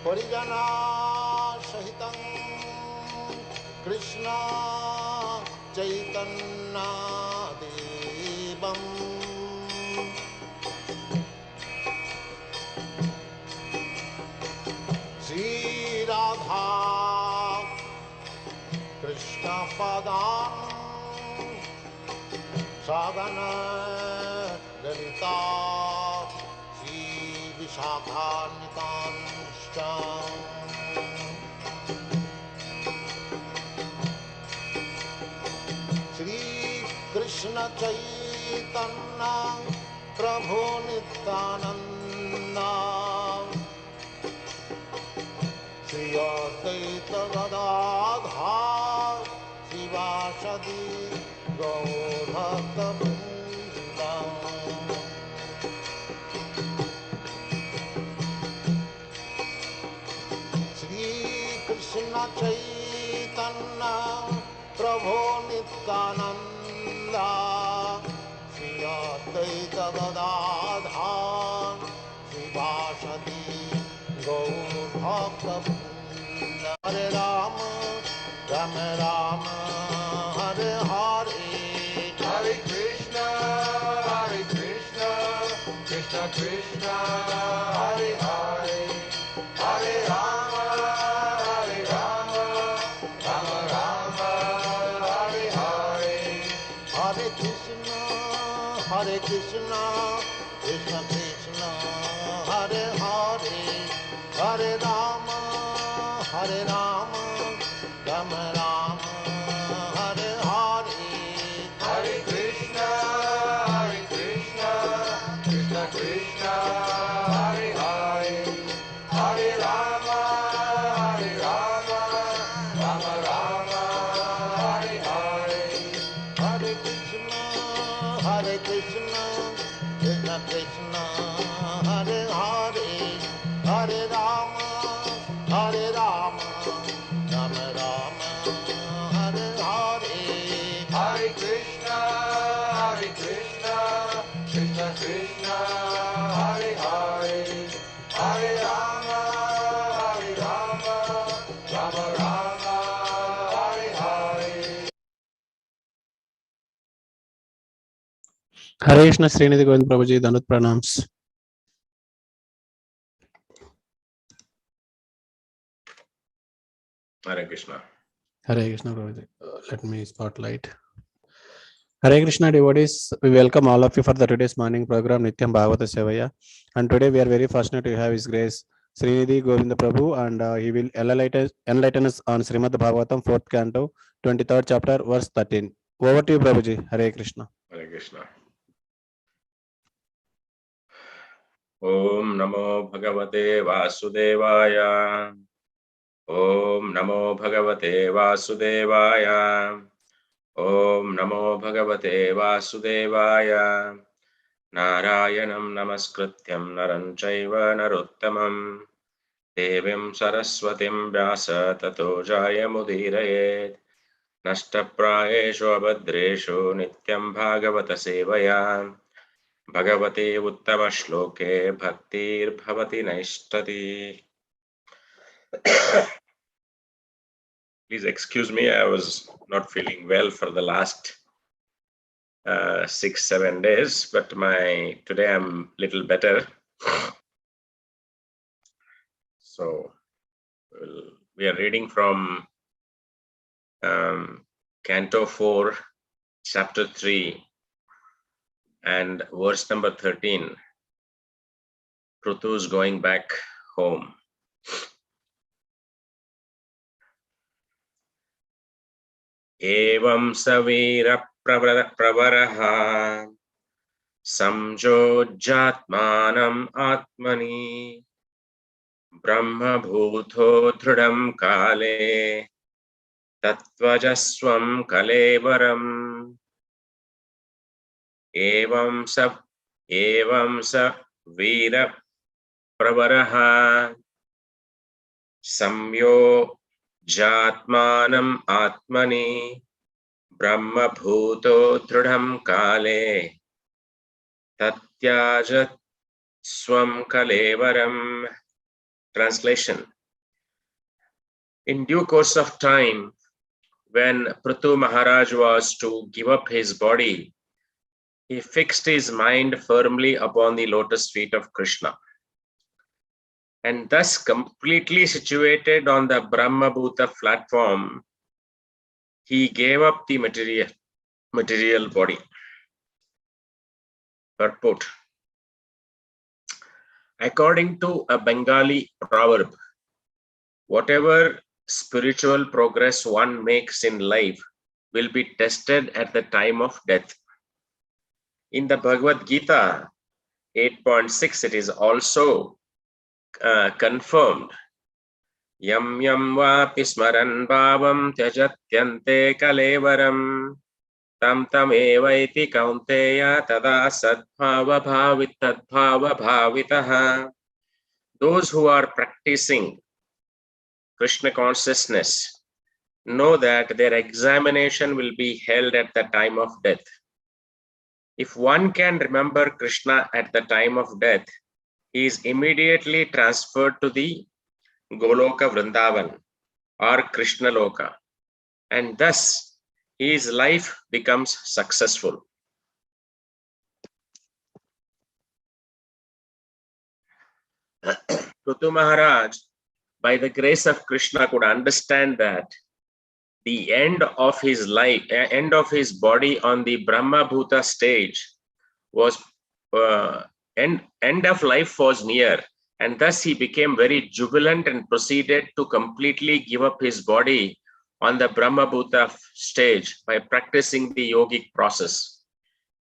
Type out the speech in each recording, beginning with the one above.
Parijana Sahitam Krishna Chaitanya Devam Sri Radha Krishna Padam Sagana Lalita Sri Vishakanitam Sri Krishna Chaitanya Prabhu Nityananda Sri Advaita Gadadhar Sivasadi Gaur-Bhakta-Vrinda Sri Krishna Chaitanya Prabhu Nityananda Sri Advaita Gadadhar Sivasadi Gaur-Bhakta-Vrinda Hare Rama Rama Rama Hare Hare Hare Krishna Krishna Krishna Hare Hare Hare Rama Rama Rama Hare Hare Hare Krishna Krishna Krishna Hare Hare Hare Rama Rama Rama Hare Hare Hare Krishna Krishna Krishna Hare Hare Hare Rama Rama Rama Hare Hare Hare Krishna Krishna Krishna Hare Hare Hare Rama Rama Rama Hare Hare Hare Krishna Krishna Krishna Hare Hare Hare Rama Rama Rama Hare Hare Hare Krishna. Shrinidhi Govinda Prabhuji, Danut Pranams. Hare Krishna. Hare Krishna Prabhuji. Let me spotlight. Hare Krishna devotees, we welcome all of you for the today's morning program Nityam Bhagavata Sevaya. And today we are very fortunate to have His Grace Shrinidhi Govinda Prabhu, and he will enlighten us on Srimad Bhagavatam 4th Canto, 23rd chapter, verse 13. Over to you, Prabhuji. Hare Krishna. Hare Krishna. Om Namo Bhagavate Vasudevaya. Om Namo Bhagavate Vasudevaya. Om Namo Bhagavate Vasudevaya. Narayanam Namaskrityam Naram Chaiva Narottamam Devim Saraswatim Vyasa Tato Jayamudhirayet Nashtaprayeshu Abhadreshu Nityam Bhagavata Sevaya Bhagavate Uttama Shloke Bhaktir Bhavati Naishtati. Please excuse me, I was not feeling well for the last 6-7 days, but today I'm a little better. So we are reading from Canto 4, Chapter 3, and verse number 13. Pṛthu is going back home. Evam savira pravaraha samjojatmanam atmani brahma bhutho dhrudam kale tattvajasvam kalevaram evam sa vira pravaraha samyo Jatmanam Atmani Brahma Bhuto Dhrudam Kale Tatyajat Swam Kalevaram. Translation: In due course of time, when Pṛthu Mahārāja was to give up his body, he fixed his mind firmly upon the lotus feet of Krishna. And thus, completely situated on the Brahma-bhuta platform, he gave up the material body. Purport. According to a Bengali proverb, whatever spiritual progress one makes in life will be tested at the time of death. In the Bhagavad Gita 8.6, it is also confirmed. Yam yam vapi smaran bhavam tyajatyante kalevaram tam tam evaiti kaunteya tada sadbhava bhavitaha. Those who are practicing Krishna consciousness know that their examination will be held at the time of death. If one can remember Krishna at the time of death, he is immediately transferred to the Goloka Vrindavan or Krishna Loka, and thus his life becomes successful. Pṛthu Mahārāja, by the grace of Krishna, could understand that the end of his life, end of his body on the Brahma Bhuta stage was end of life was near, and thus he became very jubilant and proceeded to completely give up his body on the Brahma Bhuta stage by practicing the yogic process.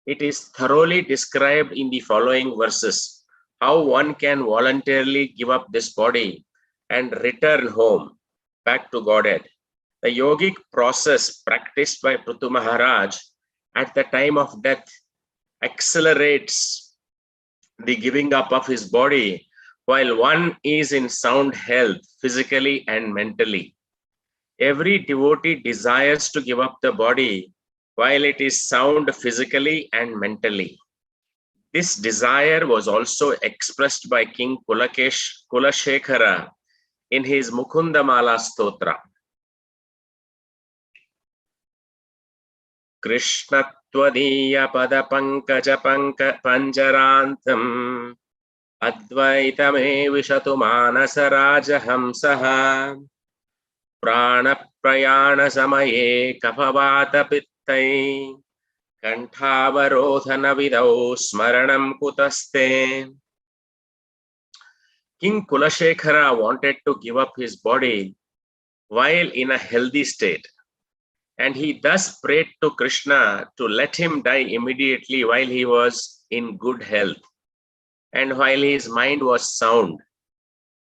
It is thoroughly described in the following verses how one can voluntarily give up this body and return home back to Godhead. The yogic process practiced by Pṛthu Mahārāja at the time of death accelerates the giving up of his body while one is in sound health physically and mentally. Every devotee desires to give up the body while it is sound physically and mentally. This desire was also expressed by King Kulashekara in his Mukundamala Stotra. Krishna Tvadiya Pada Pankaja Panjarantam Advaitame Vishatu Manasa Raja Hamsaha Prana Prayana Samaye Kapavata Pittai Kantavarodhana Vidau Smaranam Kutaste. King Kulashekara wanted to give up his body while in a healthy state, and he thus prayed to Krishna to let him die immediately while he was in good health and while his mind was sound.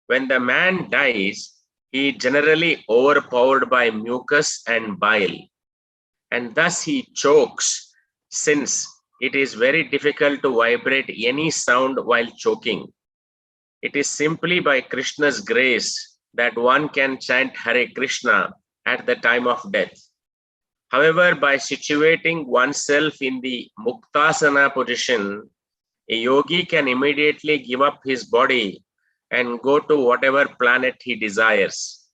When the man dies, he is generally overpowered by mucus and bile, and thus he chokes, since it is very difficult to vibrate any sound while choking. It is simply by Krishna's grace that one can chant Hare Krishna at the time of death. However, by situating oneself in the Muktasana position, a yogi can immediately give up his body and go to whatever planet he desires.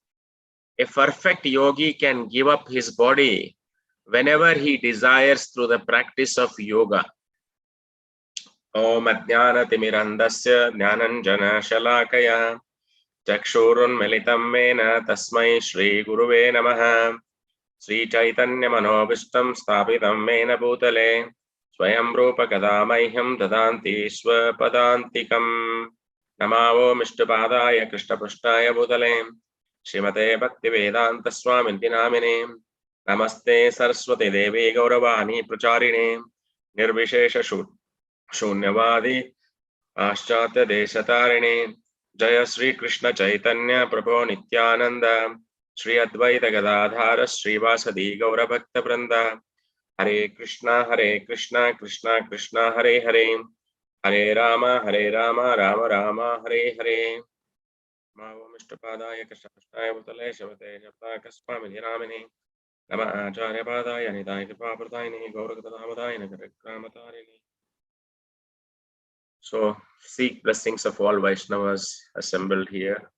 A perfect yogi can give up his body whenever he desires through the practice of yoga. Om Ajnana Timirandasya Jnananjana Shalakaya Chakshurun Melitam Mena Tasmai Shri Guruve Namaha Sri Chaitanya Manobishtam Stapitam Mena Bhutale Swayam Rupa Kadamaiham Dadanti Swapadantikam Namavo Mishtapadaya Krishna Pushtaya Bhutale Srimate Bhakti Vedanta Swaminti Namine Namaste Saraswati Devi Gauravani Pracharine Nirvishesha Shunyavadi Aschatya Deshatarine Jaya Sri Krishna Chaitanya Prabhu Nityananda Sri Advaita Gadadhara Sri Vasadi Gaura Bhakta Vranda Hare Krishna Krishna Krishna Hare Hare Hare Rama Rama Rama Hare Hare Mavo Mishtapadaya Krishna Pushtaya Bhutale Shavate Japaka Swami Ramini Nama Acharya Padaya Nidaya Kripapradaini Gauragadadamadaya Nagarakramatarini. So, seek blessings of all Vaishnavas assembled here.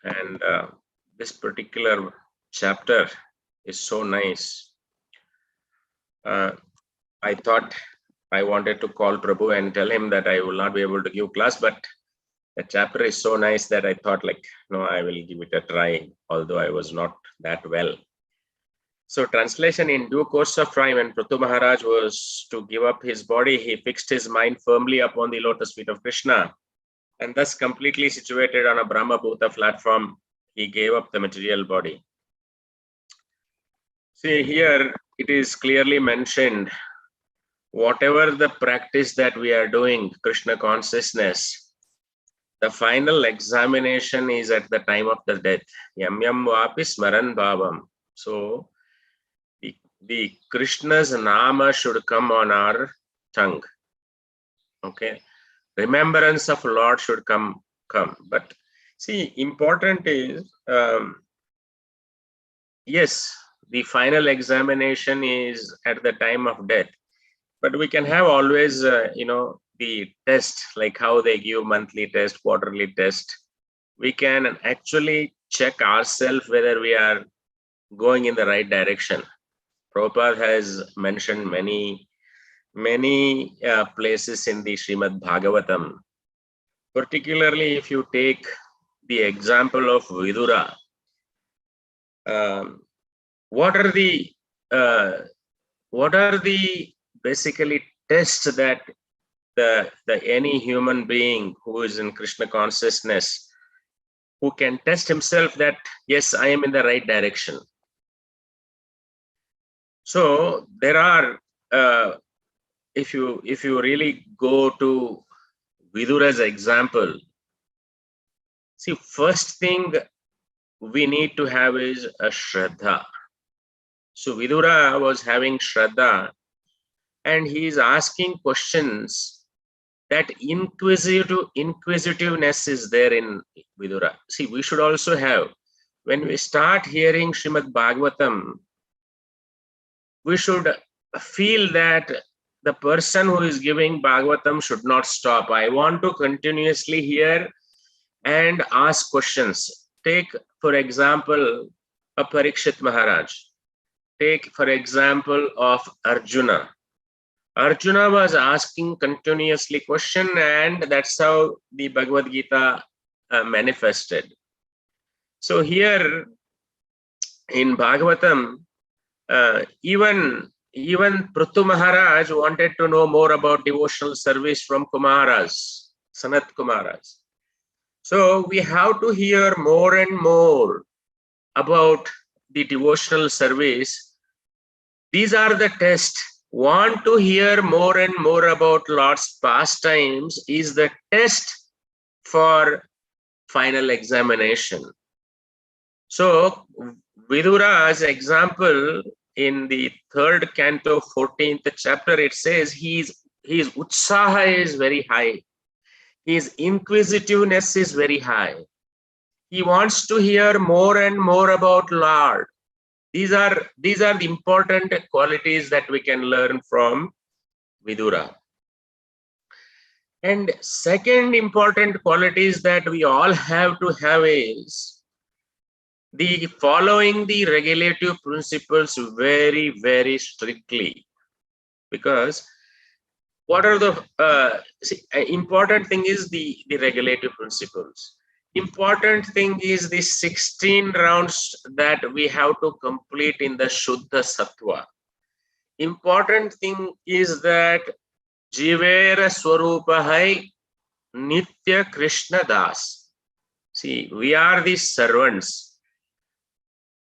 And this particular chapter is so nice. I thought I wanted to call Prabhu and tell him that I will not be able to give class, but the chapter is so nice that I thought like, no, I will give it a try, although I was not that well. So translation: in due course of time, when Pṛthu Mahārāja was to give up his body, he fixed his mind firmly upon the lotus feet of Krishna, and thus completely situated on a Brahma Bhuta platform, he gave up the material body. See, here it is clearly mentioned, whatever the practice that we are doing, Krishna consciousness, the final examination is at the time of the death. Yam yam vapi smaran bhavam. So the Krishna's nama should come on our tongue. Okay, remembrance of Lord should come. But see, important is, yes, the final examination is at the time of death, but we can have always, the test, like how they give monthly test, quarterly test. We can actually check ourselves whether we are going in the right direction. Prabhupada has mentioned many places in the Srimad Bhagavatam. Particularly if you take the example of Vidura, what are the basically tests that the any human being who is in Krishna consciousness, who can test himself that yes, I am in the right direction. So there are, if you really go to Vidura's example, see, first thing we need to have is a Shraddha. So Vidura was having Shraddha, and he is asking questions. That inquisitiveness is there in Vidura. See, we should also have, when we start hearing Srimad Bhagavatam, we should feel that the person who is giving Bhagavatam should not stop. I want to continuously hear and ask questions. Take, for example, a Parikshit Maharaj. Take, for example, of Arjuna. Arjuna was asking continuously question, and that's how the Bhagavad Gita manifested. So here in Bhagavatam, even Pṛthu Mahārāja wanted to know more about devotional service from Kumaras, Sanat Kumaras. So we have to hear more and more about the devotional service. These are the tests. Want to hear more and more about Lord's pastimes is the test for final examination. So Vidura's example in the 3rd canto, 14th chapter, it says his utsaha is very high. His inquisitiveness is very high. He wants to hear more and more about Lord. These are the important qualities that we can learn from Vidura. And second important qualities that we all have to have is the following the regulative principles very, very strictly. Because what are the important thing is the regulative principles. Important thing is the 16 rounds that we have to complete in the Shuddha Sattva. Important thing is that Jivera Swarupa Hai Nitya Krishna Das. See, we are the servants.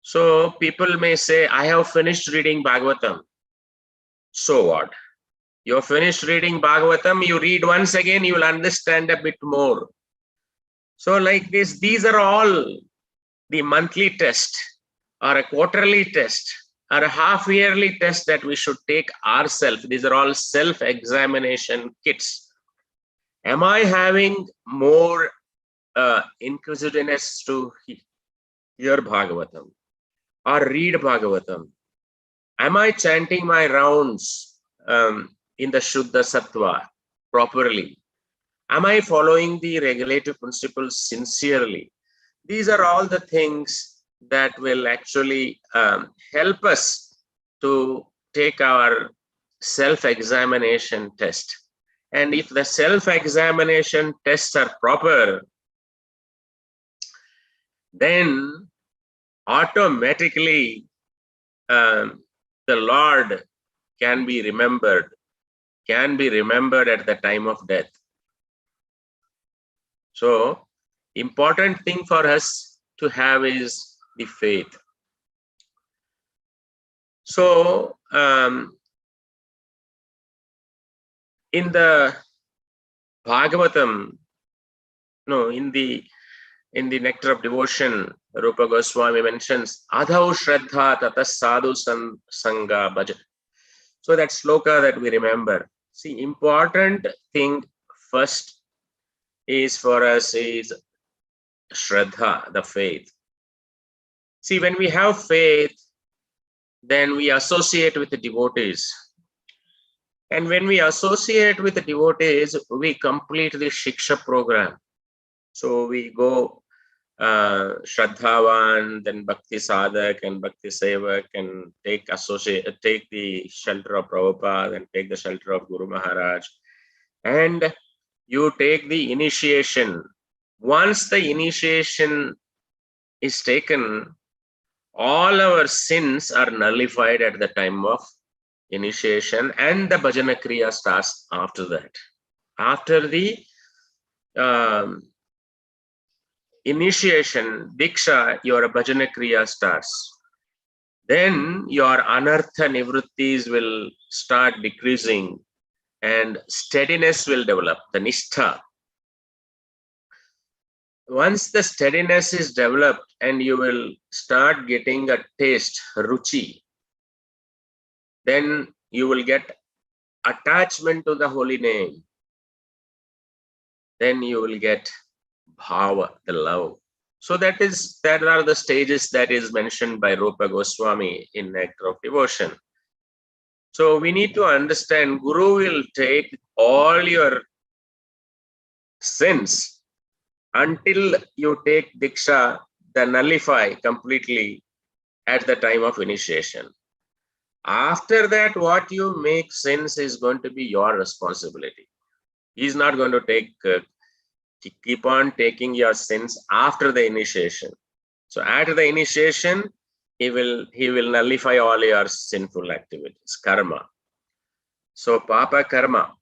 So people may say, I have finished reading Bhagavatam. So what? You have finished reading Bhagavatam, you read once again, you will understand a bit more. So like this, these are all the monthly test or a quarterly test or a half-yearly test that we should take ourselves. These are all self-examination kits. Am I having more inquisitiveness to hear Bhagavatam or read Bhagavatam? Am I chanting my rounds in the Shuddha Sattva properly? Am I following the regulative principles sincerely? These are all the things that will actually help us to take our self-examination test. And if the self-examination tests are proper, then automatically the Lord can be remembered at the time of death. So, important thing for us to have is the faith. So, in the Bhagavatam, in the Nectar of Devotion, Rupa Goswami mentions Adhau Shraddha Tata Sadhu Sangha Bhajan. So that sloka that we remember. See, important thing first is for us is Shraddha, the faith. See, when we have faith, then we associate with the devotees. And when we associate with the devotees, we complete the Shiksha program. So we go Shraddhavan, then Bhakti Sadhak and Bhakti Sevak, and take the shelter of Prabhupada and take the shelter of Guru Mahārāja. And you take the initiation. Once the initiation is taken, all our sins are nullified at the time of initiation, and the Bhajana Kriya starts after that. After the initiation, Diksha, your Bhajana Kriya starts. Then your Anartha Nivrittis will start decreasing and steadiness will develop, the Nishtha. Once the steadiness is developed and you will start getting a taste, Ruchi, then you will get attachment to the holy name. Then you will get Bhava, the love. So that are the stages that is mentioned by Rupa Goswami in Nectar of Devotion. So we need to understand Guru will take all your sins until you take Diksha, the nullify completely at the time of initiation. After that, what you make sins is going to be your responsibility. He's not going to keep on taking your sins after the initiation. So after the initiation, he will nullify all your sinful activities, karma. So papa karma.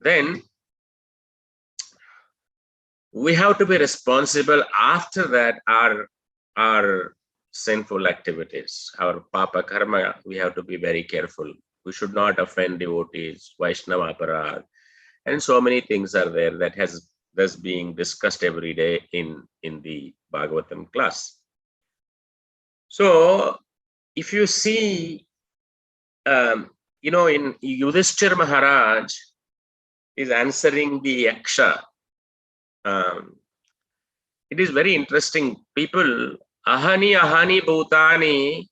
Then we have to be responsible after that our sinful activities, our papa karma. We have to be very careful. We should not offend devotees, Vaishnava aparad, and so many things are there that's being discussed every day in the Bhagavatam class. So if you see, in Yudhishthira Maharaj is answering the Yaksha. It is very interesting. People, ahani bhutani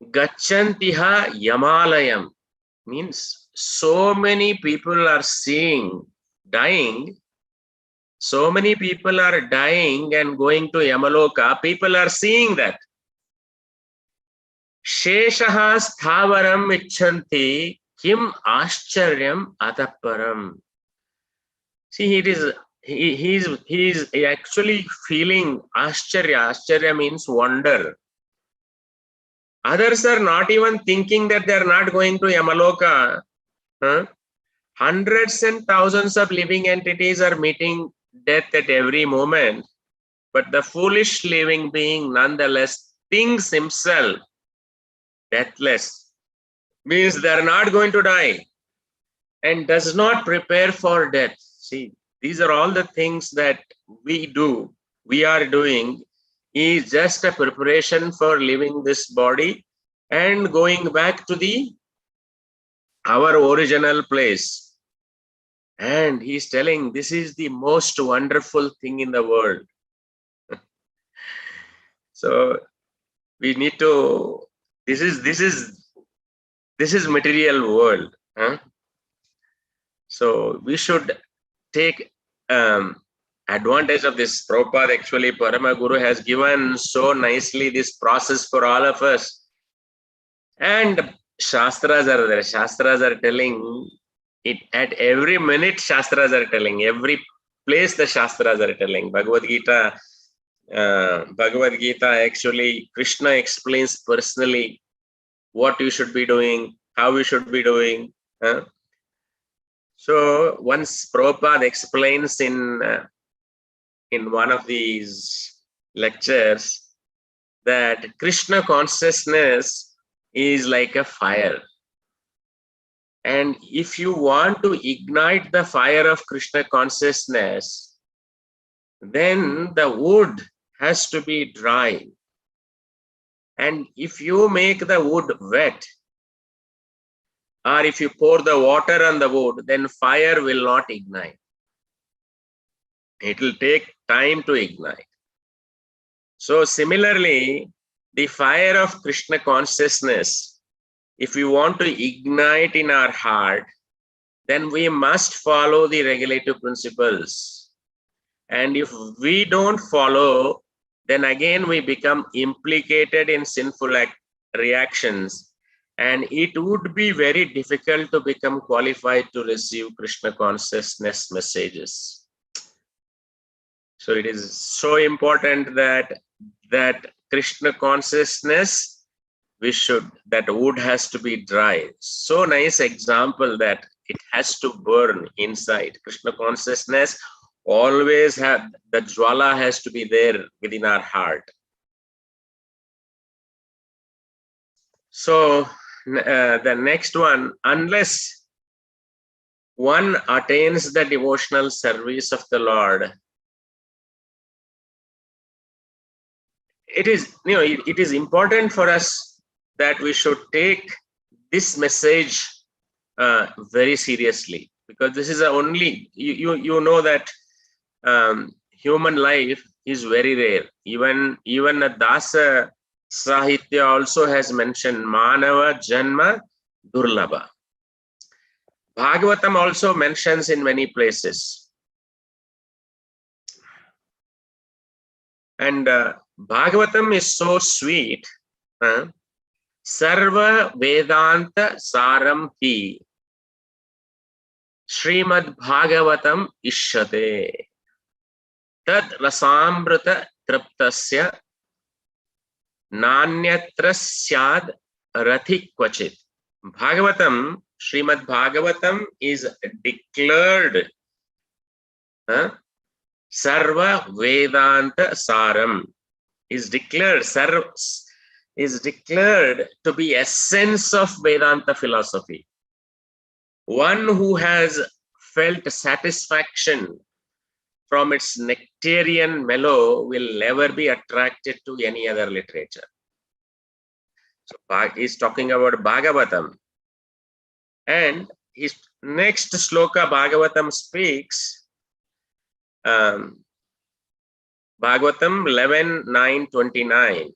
gachantiha yamalayam, means so many people are dying. So many people are dying and going to Yamaloka. People are seeing that. Sheshaha sthavaram icchanti kim ascharyam ataparam. See, he's actually feeling ascharya. Ascharya means wonder. Others are not even thinking that they are not going to Yamaloka. Hundreds and thousands of living entities are meeting death at every moment, but the foolish living being nonetheless thinks himself deathless, means they are not going to die, and does not prepare for death. See, these are all the things that we are doing is just a preparation for leaving this body and going back to our original place. And he's telling this is the most wonderful thing in the world. So we need to, this is material world. So we should take advantage of this. Prabhupada, actually, Parama Guru has given so nicely this process for all of us. And Shastras are there. Shastras are telling it at every minute. Shastras are telling every place. The Shastras are telling. Bhagavad Gita. Actually, Krishna explains personally what you should be doing, how you should be doing. So once Prabhupada explains in one of these lectures that Krishna consciousness is like a fire. And if you want to ignite the fire of Krishna consciousness, then the wood has to be dry. And if you make the wood wet, or if you pour the water on the wood, then fire will not ignite. It will take time to ignite. So similarly, the fire of Krishna consciousness, if we want to ignite in our heart, then we must follow the regulative principles. And if we don't follow, then again we become implicated in sinful reactions. And it would be very difficult to become qualified to receive Krishna consciousness messages. So it is so important that Krishna consciousness, that wood has to be dry. So nice example that it has to burn inside. Krishna consciousness always the jwala has to be there within our heart. So the next one, unless one attains the devotional service of the Lord, it is important for us that we should take this message very seriously, because this is the only, you know that human life is very rare. Even a Dasa Sahitya also has mentioned Manava Janma Durlabha. Bhagavatam also mentions in many places. And Bhagavatam is so sweet. Sarva Vedanta Saram Hi Srimad Bhagavatam Ishyate Tad Rasamrita Traptasya Nanyatra Syad Rathi Kvachit. Bhagavatam, Srimad Bhagavatam is declared Sarva Vedanta Saram is declared to be essence of Vedanta philosophy. One who has felt satisfaction from its nectarian mellow will never be attracted to any other literature. So he's talking about Bhagavatam. And his next sloka, Bhagavatam speaks, Bhagavatam 11:9-29.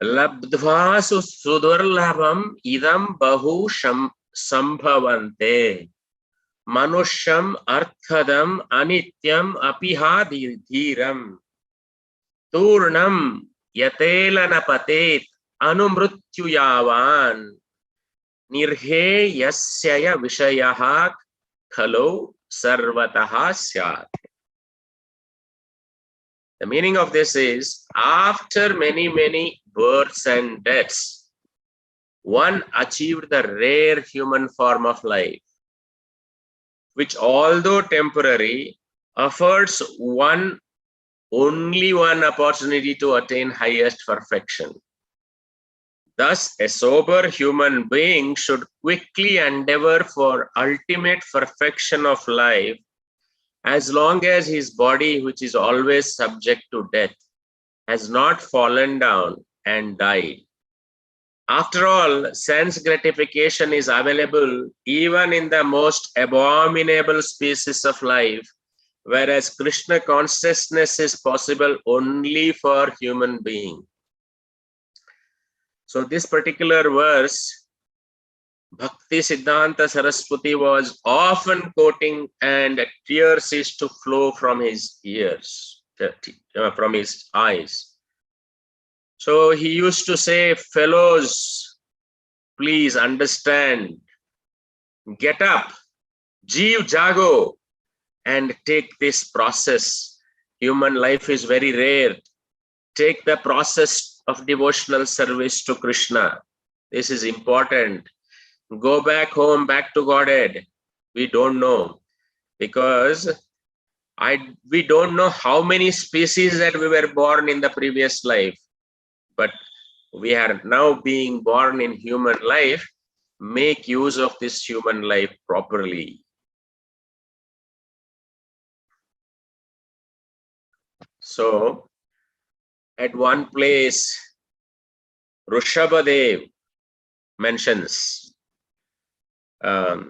Labdhva sudurlabham idam bahu sambhavante manusham arthadam anityam apihadhiram turnam yatelana patet anumrutyuyavan nirhe yasyaya vishayaha khalo sarvataha syat. The meaning of this is, after many births and deaths, one achieved the rare human form of life, which although temporary, affords only one opportunity to attain highest perfection. Thus, a sober human being should quickly endeavor for ultimate perfection of life, as long as his body, which is always subject to death, has not fallen down and died. After all, sense gratification is available even in the most abominable species of life, whereas Krishna consciousness is possible only for human beings. So this particular verse Bhakti Siddhanta Saraswati was often quoting, and tears used to flow from his ears, from his eyes. So he used to say, fellows, please understand, get up, Jeev Jago, and take this process. Human life is very rare. Take the process of devotional service to Krishna. This is important. Go back home, back to Godhead. We don't know, because we don't know how many species that we were born in the previous life, but we are now being born in human life. Make use of this human life properly. So at one place, Rishabhadev mentions, Rishabha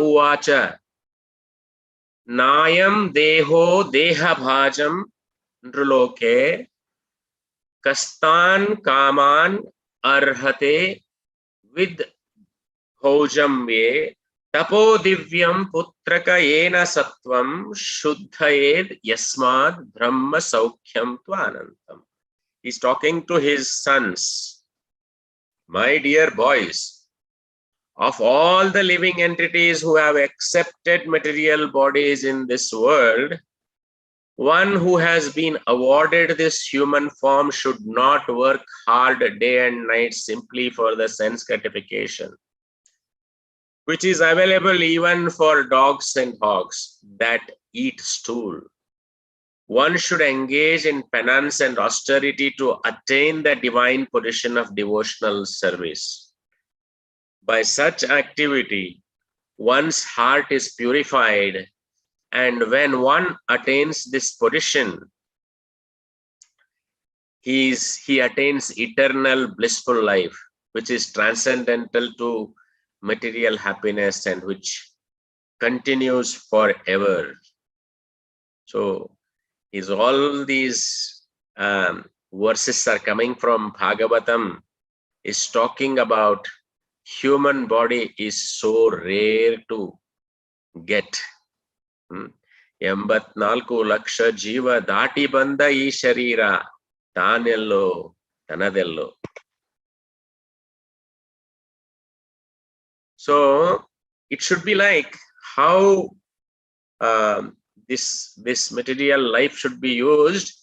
Uvacha, Nayam Deho Deha Bhajam Nruloke, Kastan Kaman Arhate Vid Hojam Ve, Tapo Divyam Putraka Yena Sattvam Shuddhayed Yasmad Brahma Saukhyam Tvanantam. He's talking to his sons. My dear boys, of all the living entities who have accepted material bodies in this world, one who has been awarded this human form should not work hard day and night simply for the sense gratification, which is available even for dogs and hogs that eat stool. One should engage in penance and austerity to attain the divine position of devotional service. By such activity, one's heart is purified, and when one attains this position, he attains eternal blissful life, which is transcendental to material happiness and which continues forever. So, all these verses are coming from Bhagavatam, is talking about human body is so rare to get. 84 laksha jiva dati banda ee sharira tanello tanadello. So it should be like how this material life should be used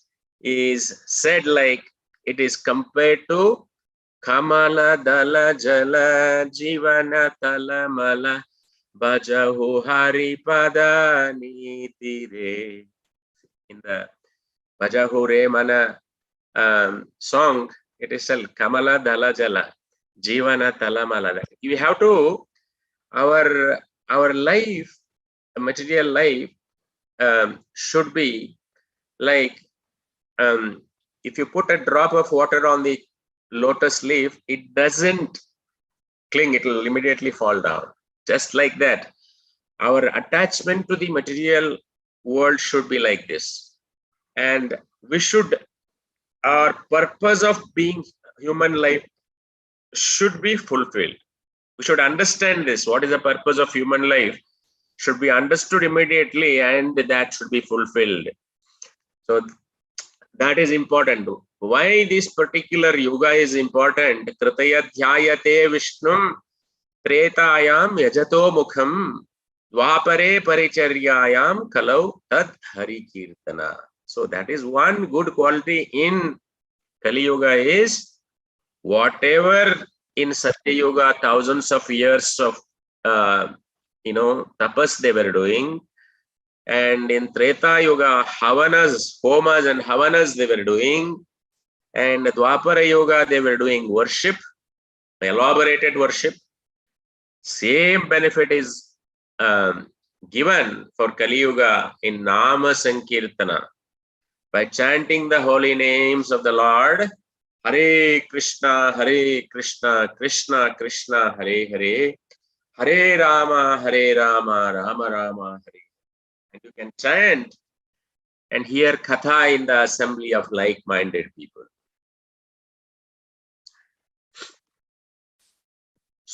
is said, like it is compared to Kamala Dala Jala Jivana Talamala Bajahu Hari Pada Niti Re. In the Bajahu Re Mana song, it is called Kamala Dala Jala Jivana Talamala. We have to, our life, material life, should be like, if you put a drop of water on the lotus leaf, it doesn't cling, it will immediately fall down. Just like that, our attachment to the material world should be like this. And we should, our purpose of being human life should be fulfilled. We should understand this. What is the purpose of human life? Should be understood immediately, and that should be fulfilled. So that is important. Why this particular yoga is important? Kritaya dhyayate Vishnum Tretayam yajato mukham dvapare paricharyayam kalau tad hari kirtana. So that is one good quality in Kali Yuga, is whatever in Satya Yuga thousands of years of tapas they were doing, and in Treta Yuga havanas, homas and havanas they were doing, and Dwapara Yuga they were doing worship, elaborated worship. Same benefit is given for Kali Yuga in Nama Sankirtana. By chanting the holy names of the Lord, Hare Krishna, Krishna Krishna, Hare Hare, Hare Rama, Rama Rama, Hare. And you can chant and hear katha in the assembly of like-minded people.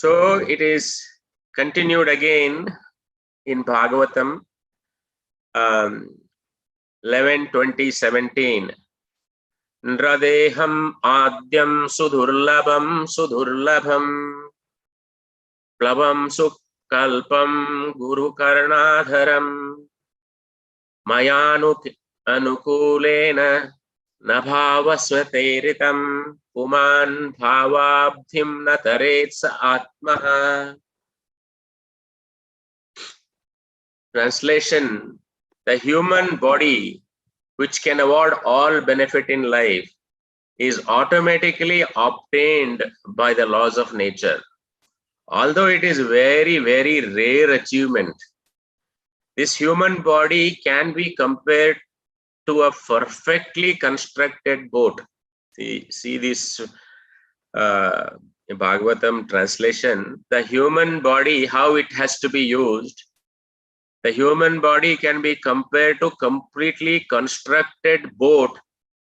So it is continued again in Bhagavatam 11:20-17. Nradeham adyam sudurlabham plavam sukkalpam guru karnadharam mayanu anukulena nabhavasvateritam puman bhavabdhim nataretsa atmaha. Translation: the human body, which can award all benefit in life, is automatically obtained by the laws of nature. Although it is very, very rare achievement, this human body can be compared to a perfectly constructed boat. See this Bhagavatam translation. The human body, how it has to be used. The human body can be compared to completely constructed boat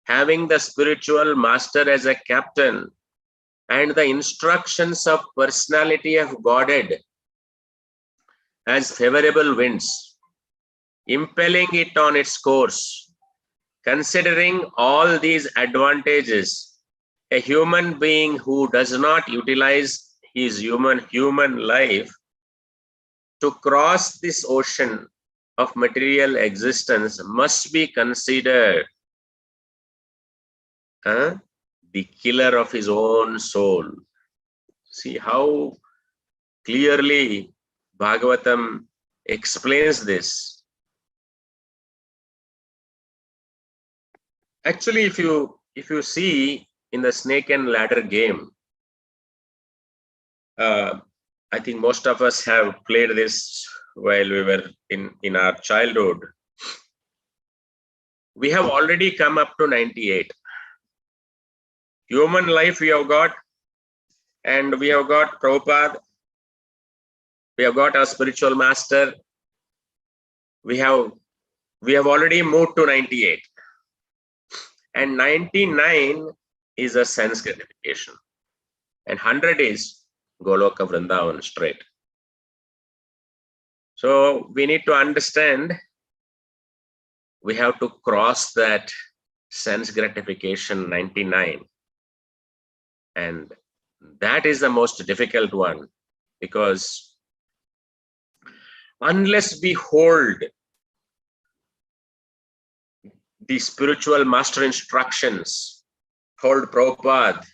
having the spiritual master as a captain and the instructions of personality of Godhead as favorable winds, impelling it on its course. Considering all these advantages, a human being who does not utilize his human life to cross this ocean of material existence must be considered the killer of his own soul. See how clearly Bhagavatam explains this. Actually, if you see in the snake and ladder game, I think most of us have played this while we were in our childhood. We have already come up to 98. Human life we have got, and we have got Prabhupada, we have got our spiritual master. We have already moved to 98. And 99 is a sense gratification. And 100 is Goloka Vrindavan straight. So we need to understand we have to cross that sense gratification 99. And that is the most difficult one, because unless we hold the spiritual master instructions, hold Prabhupada,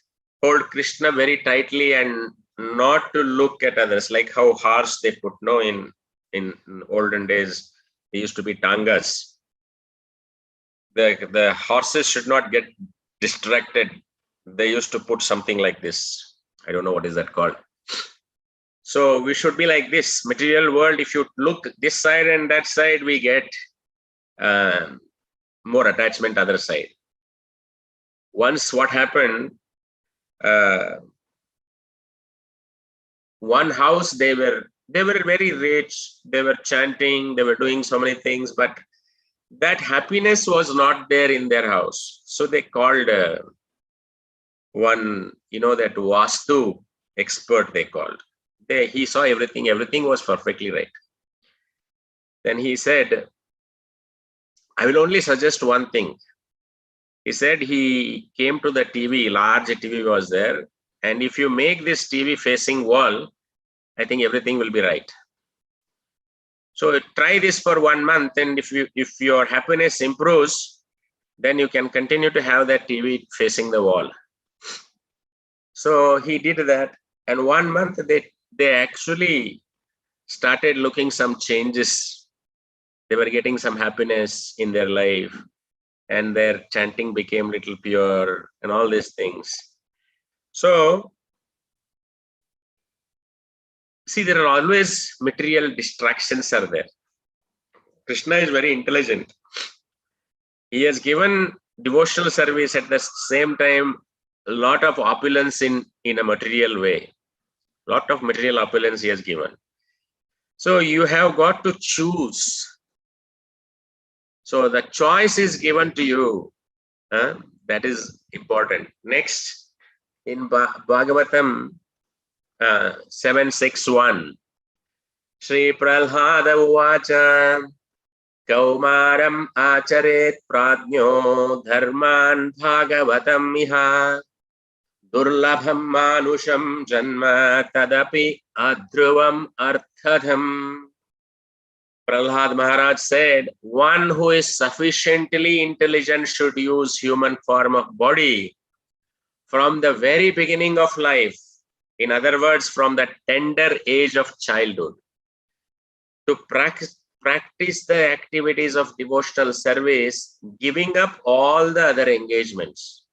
hold Krishna very tightly and not to look at others, like how horse they put, no, in olden days, they used to be tangas. The horses should not get distracted. They used to put something like this. I don't know what is that called. So we should be like this. Material world, if you look this side and that side, we get more attachment other side. Once what happened, one house, they were very rich, they were chanting, they were doing so many things, but that happiness was not there in their house. So they called one, that Vastu expert they called. He saw everything was perfectly right. Then he said, I will only suggest one thing. He said he came to the TV, large TV was there, and if you make this TV facing wall, I think everything will be right. So try this for 1 month, and if your happiness improves, then you can continue to have that TV facing the wall. So he did that, and 1 month they actually started looking some changes. They were getting some happiness in their life, and their chanting became little pure and all these things. So see, there are always material distractions are there. Krishna is very intelligent. He has given devotional service at the same time a lot of opulence in a material way. Lot of material opulence he has given. So you have got to choose. So the choice is given to you. That is important. Next, in Bhagavatam 761. Shri Prahlada Uvacha Kaumaram Acharet Pradnyo Dharman Bhagavatam Iha Durlabham Manusham Janma Tadapi Adhruvam Arthadham. Prahlad Maharaj said, one who is sufficiently intelligent should use human form of body from the very beginning of life. In other words, from the tender age of childhood, to practice the activities of devotional service, giving up all the other engagements.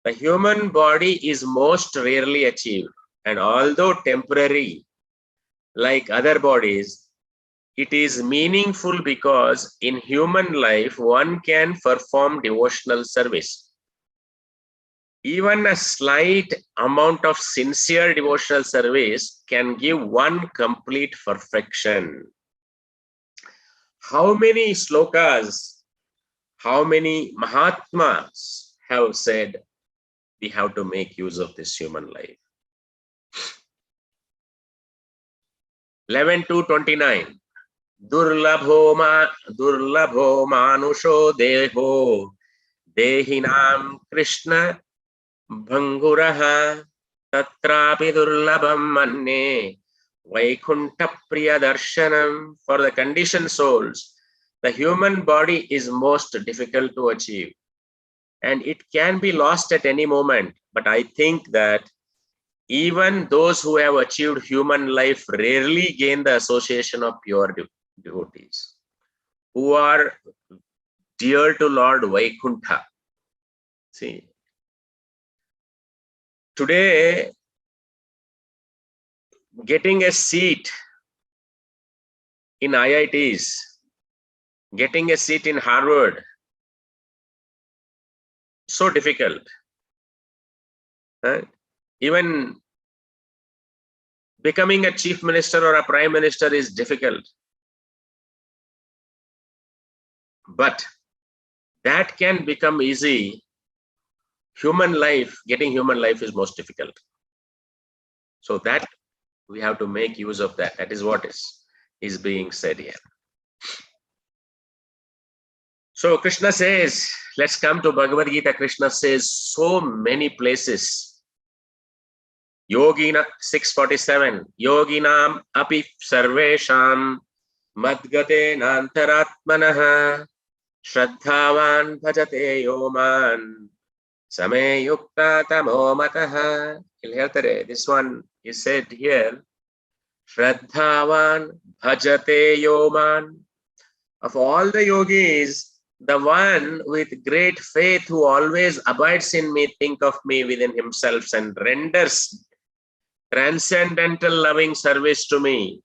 The human body is most rarely achieved, and although temporary, like other bodies, it is meaningful because in human life, one can perform devotional service. Even a slight amount of sincere devotional service can give one complete perfection. How many slokas, how many Mahatmas have said, we have to make use of this human life. 11:29. Durlabho manusho deho dehinam Krishna Bhanguraha tatrapi durlabham manne Vaikunta priya darshanam. For the conditioned souls, the human body is most difficult to achieve, and it can be lost at any moment. But I think that even those who have achieved human life rarely gain the association of pure devotees, who are dear to Lord Vaikuntha. See, today, getting a seat in IITs, getting a seat in Harvard, so difficult. Even becoming a chief minister or a prime minister is difficult. But that can become easy. Human life, getting human life is most difficult. So that we have to make use of that. That is what is being said here. So Krishna says, let's come to Bhagavad Gita. Krishna says so many places. Yogina 647. Yoginam api sarvesham madgate nantaratmanaha shraddhavan bhajate yoman same yukta tamo mataha. You'll hear today. This one is said here. Shraddhavan bhajate yoman. Of all the yogis, the one with great faith who always abides in me, think of me within himself and renders transcendental loving service to me.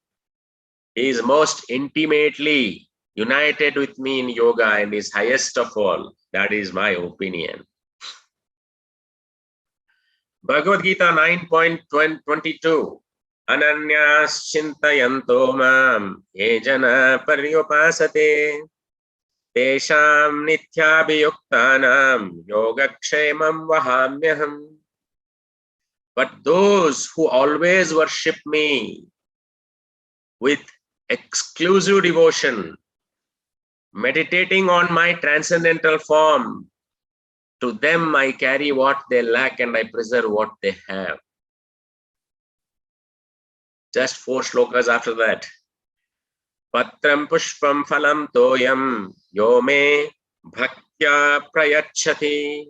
He is most intimately united with me in yoga and is highest of all. That is my opinion. Bhagavad Gita 9.22. Ananyas chintayanto mam ye jana paryupasate tesham nityabhiyuktanam yogakshemam vahamyaham. But those who always worship me with exclusive devotion, meditating on my transcendental form, to them I carry what they lack and I preserve what they have. Just 4 shlokas after that. Patram pushpam phalam toyam yo me bhaktya prayachati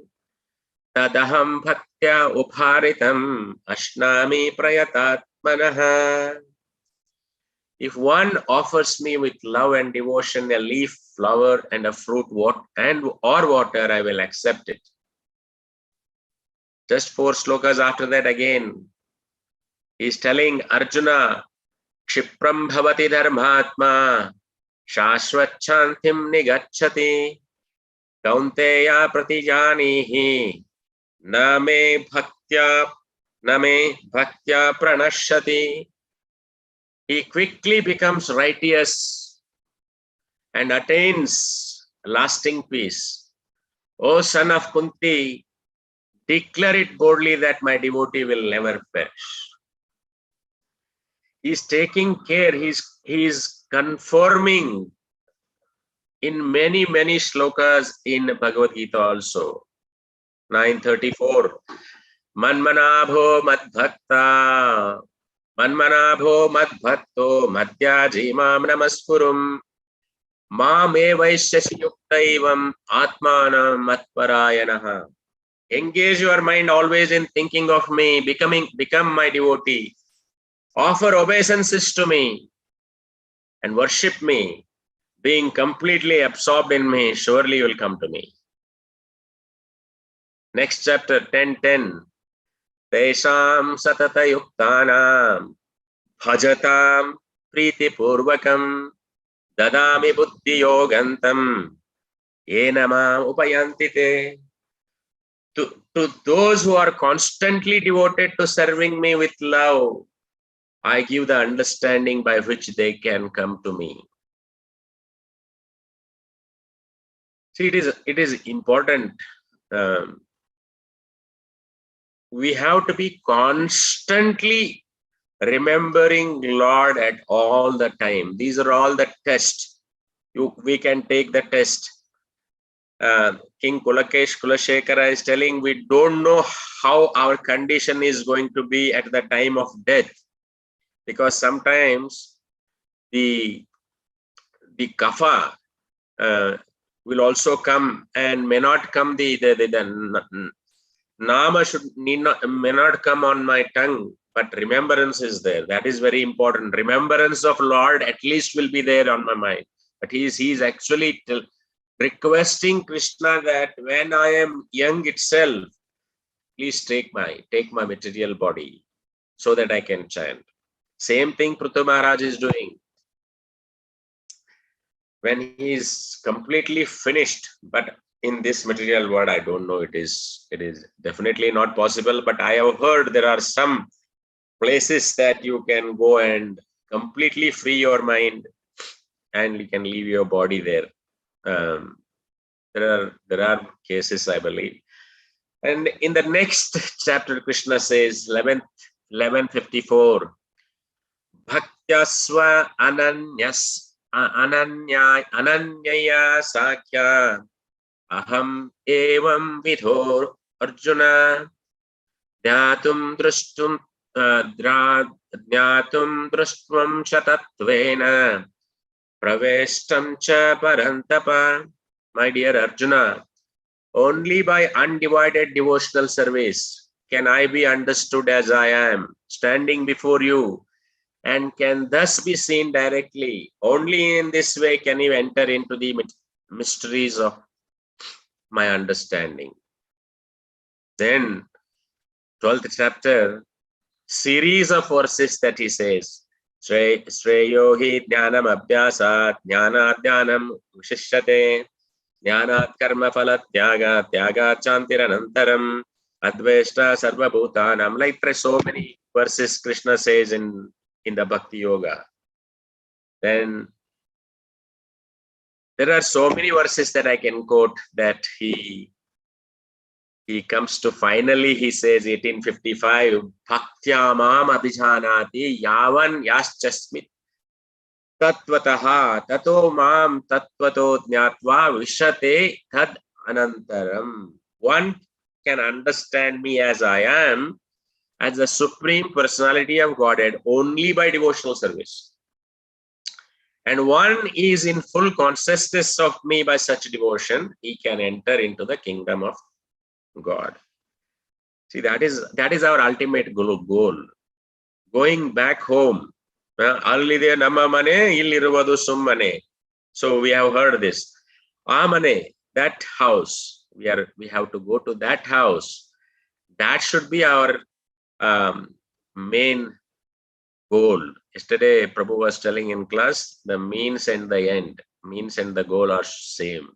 tadaham bhaktya upharitam ashnami prayatatmanaha. If one offers me with love and devotion a leaf, flower, and a fruit, or water, I will accept it. Just 4 slokas after that again. He's telling Arjuna, Kshipram bhavati dharmatma, shashvachantim nigacchati, kaunteya pratijanihi, na me bhaktya pranashati. He quickly becomes righteous and attains lasting peace. O son of Kunti, declare it boldly that my devotee will never perish. He's taking care, he's confirming in many shlokas in Bhagavad Gita also. 934. Manmanabho madbhakta, manmanabho madbhakto, madhyajimam namaspurum, mame vaishyashi yuktaivam atmanam matparayanaha. Engage your mind always in thinking of me, become my devotee. Offer obeisances to me and worship me, being completely absorbed in me, surely you will come to me. Next chapter, 10:10. Tesham satata yuktanam bhajatam priti purvakam dadami buddhi yogantam yenama upayantite. To those who are constantly devoted to serving me with love, I give the understanding by which they can come to me. See, it is important. We have to be constantly remembering Lord at all the time. These are all the tests. We can take the test. King Kulashekara is telling, we don't know how our condition is going to be at the time of death, because sometimes the kapha will also come and may not come. The nama may not come on my tongue, but remembrance is there. That is very important. Remembrance of Lord at least will be there on my mind. But he's actually requesting Krishna that when I am young itself, please take my material body so that I can chant. Same thing Pṛthu Mahārāja is doing. When he is completely finished, but in this material world, I don't know, it is definitely not possible, but I have heard there are some places that you can go and completely free your mind and you can leave your body there. There are cases, I believe. And in the next chapter, Krishna says, 1154, Bhaktyasva ananyaya sakya aham evam vidhor Arjuna dhyatum drustum shatatvena praveshtam cha parantapa. My dear Arjuna, only by undivided devotional service can I be understood as I am, standing before you, and can thus be seen directly. Only in this way can you enter into the mysteries of my understanding. Then, 12th chapter, series of verses that he says, Shreyo hi jnanam abhyasat, jnanat jnanam vishishyate, jnanat karma phala tyaga, tyaga chantiranantaram, adveshta sarva bhutanam. Like so many verses Krishna says in the Bhakti Yoga. Then there are so many verses that I can quote that he comes to finally, he says 1855, Bhaktya mam abhijanati yavan yaschasmit tatvataha tato mam tatvato jnatva vishate tad anantaram. One can understand me as I am, as the Supreme Personality of Godhead, only by devotional service. And one is in full consciousness of me by such devotion, he can enter into the kingdom of God. See, that is our ultimate goal. Going back home. Allide nama mane, illiruvadu summane. So we have heard this. Amane, that house. We have to go to that house. That should be our main goal. Yesterday, Prabhu was telling in class, the means and the end, means and the goal are same.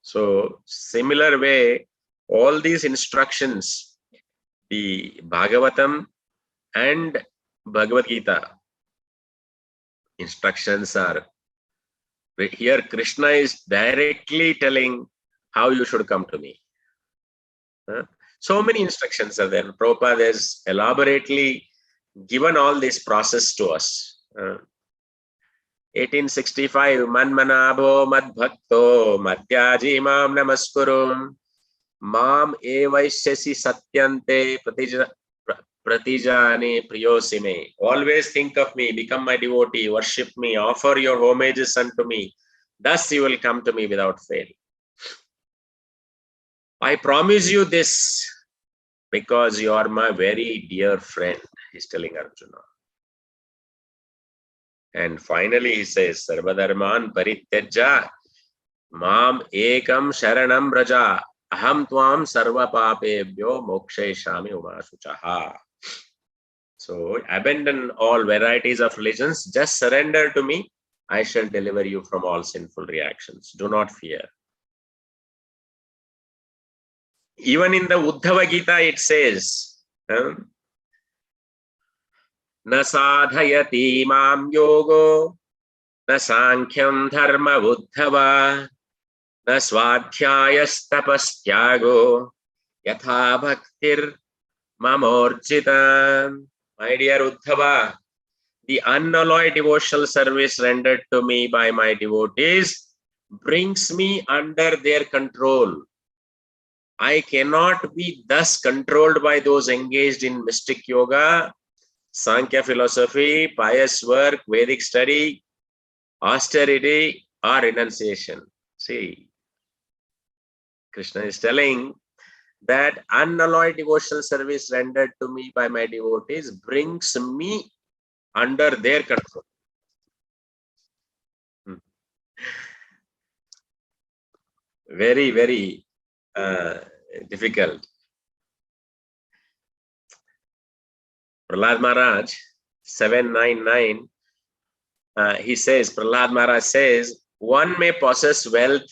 So, similar way, all these instructions, the Bhagavatam and Bhagavad Gita instructions are, here Krishna is directly telling how you should come to me. So many instructions are there. Prabhupada has elaborately given all this process to us. 1865, Manmanabho Madbhakto Madhyaji Mam Namaskurum Mam Evaishyasi Satyante Pratijani Priyosime. Always think of me, become my devotee, worship me, offer your homages unto me. Thus you will come to me without fail. I promise you this because you are my very dear friend, he's telling Arjuna. And finally he says, Sarvadharman Parityaja Mam Ekam Sharanam Braja Aham Tvam Sarva Papebhyo Mokshayishami Umashuchaha. So abandon all varieties of religions, just surrender to me. I shall deliver you from all sinful reactions. Do not fear. Even in the Uddhava Gita it says, Na sadhayati mam yogo, na sankhyan dharma uddhava, na swadhyayas tapastyago, yatha bhaktir mamorjita. My dear Uddhava, the unalloyed devotional service rendered to me by my devotees brings me under their control. I cannot be thus controlled by those engaged in mystic yoga, Sankhya philosophy, pious work, Vedic study, austerity, or renunciation. See, Krishna is telling that unalloyed devotional service rendered to me by my devotees brings me under their control. Very, very difficult. Prahlad Maharaj, 799, he says, Prahlad Maharaj says, one may possess wealth,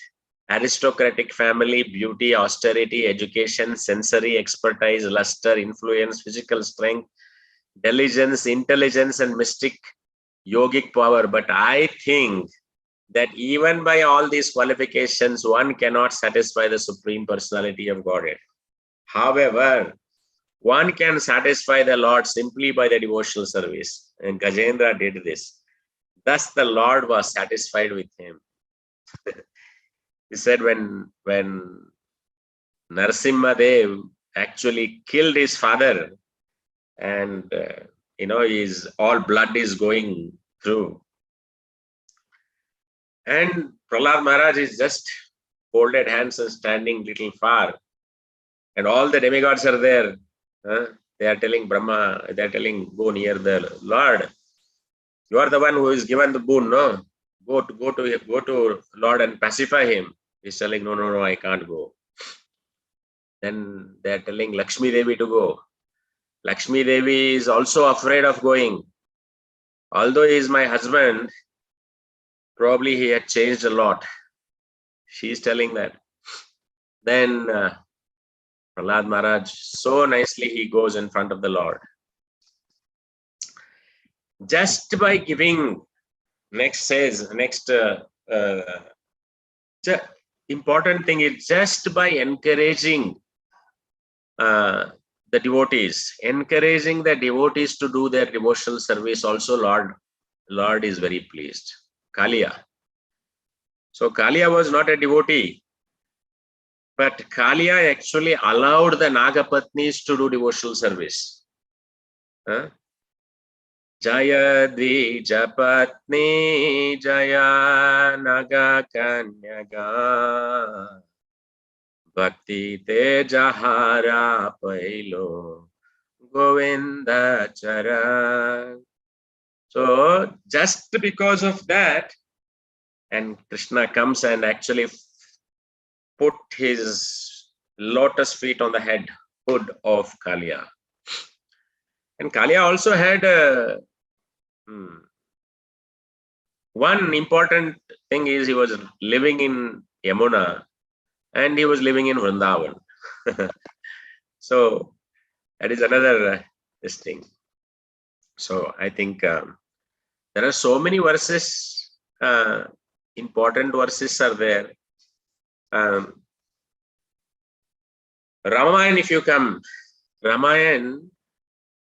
aristocratic family, beauty, austerity, education, sensory expertise, luster, influence, physical strength, diligence, intelligence, and mystic yogic power. But I think that even by all these qualifications, one cannot satisfy the Supreme Personality of Godhead. However, one can satisfy the Lord simply by the devotional service. And Gajendra did this. Thus the Lord was satisfied with him. He said when Narasimha actually killed his father, and his all blood is going through, and Prahlad Maharaj is just folded hands and standing little far, and all the demigods are there. They are telling Brahma, they are telling, go near the Lord. You are the one who is given the boon, no? Go to Lord and pacify him. He's telling, no, I can't go. Then they are telling Lakshmi Devi to go. Lakshmi Devi is also afraid of going. Although he is my husband, probably he had changed a lot. She is telling that. Then Prahlad Maharaj, so nicely he goes in front of the Lord. Just by giving, important thing is just by encouraging the devotees, encouraging the devotees to do their devotional service, also Lord is very pleased. Kaliya. So Kaliya was not a devotee, but Kaliya actually allowed the Nagapatnis to do devotional service. Jaya Dvijapatni Jaya Naga Kanyaga Bhakti Tejahara Pailo Govinda Chara. So just because of that, and Krishna comes and actually put his lotus feet on the hood of Kaliya. And Kaliya also had one important thing is he was living in Yamuna and he was living in Vrindavan. So that is another this thing. So I think there are so many verses, important verses are there. Ramayana, if you come, Ramayana,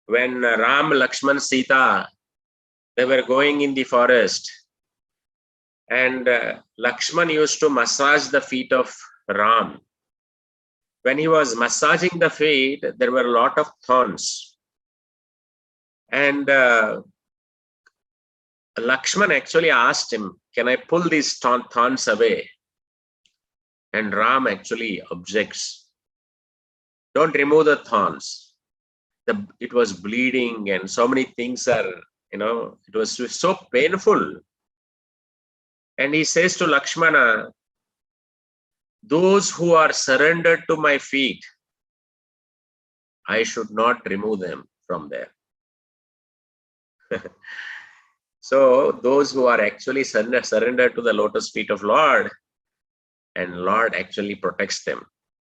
when Ram, Lakshman, Sita, they were going in the forest, and Lakshman used to massage the feet of Ram. When he was massaging the feet, there were a lot of thorns. And Lakshman actually asked him, can I pull these thorns away? And Ram actually objects. Don't remove the thorns. It was bleeding and so many things are, it was so painful. And he says to Lakshmana, those who are surrendered to my feet, I should not remove them from there. So those who are actually surrendered to the lotus feet of Lord, and Lord actually protects them.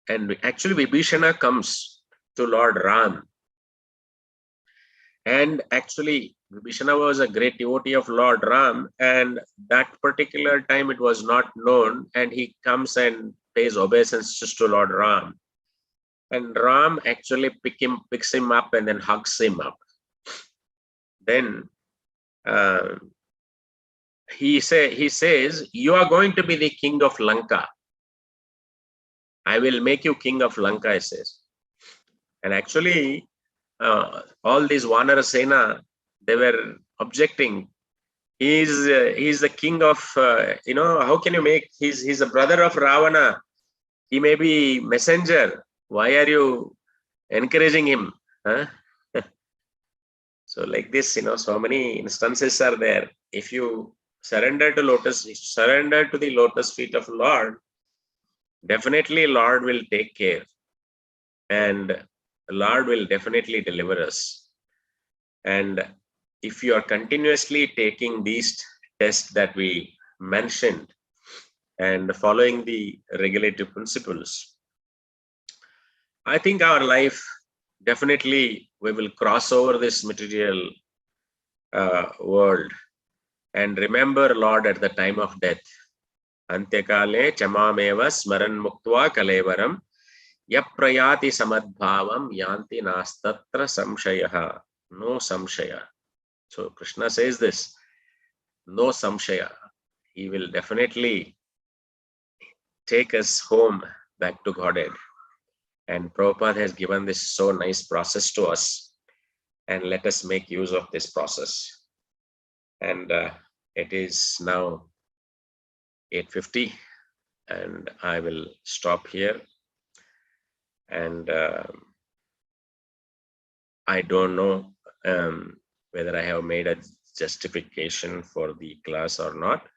And actually Vibhishana comes to Lord Ram. And actually Vibhishana was a great devotee of Lord Ram, and that particular time it was not known, and he comes and pays obeisances to Lord Ram. And Ram actually picks him up and then hugs him up. Then he says, you are going to be the king of Lanka. I will make you king of Lanka, he says. And actually, all these Vanara Sena, they were objecting. He's the king of, how can you make, he's a brother of Ravana. He may be messenger. Why are you encouraging him? Huh? So like this, so many instances are there. If you surrender to the lotus feet of Lord, definitely Lord will take care. And Lord will definitely deliver us. And if you are continuously taking these tests that we mentioned and following the regulative principles, I think our life, definitely we will cross over this material world and remember Lord at the time of death. Antyakale chamameva smaran muktva kalevaram yaprayati samadbhavam yanti nastatra samshayaha. No samshaya. So Krishna says this, no samshaya. He will definitely take us home back to Godhead. And Prabhupada has given this so nice process to us, and let us make use of this process. And it is now 8:50, and I will stop here. And I don't know whether I have made a justification for the class or not.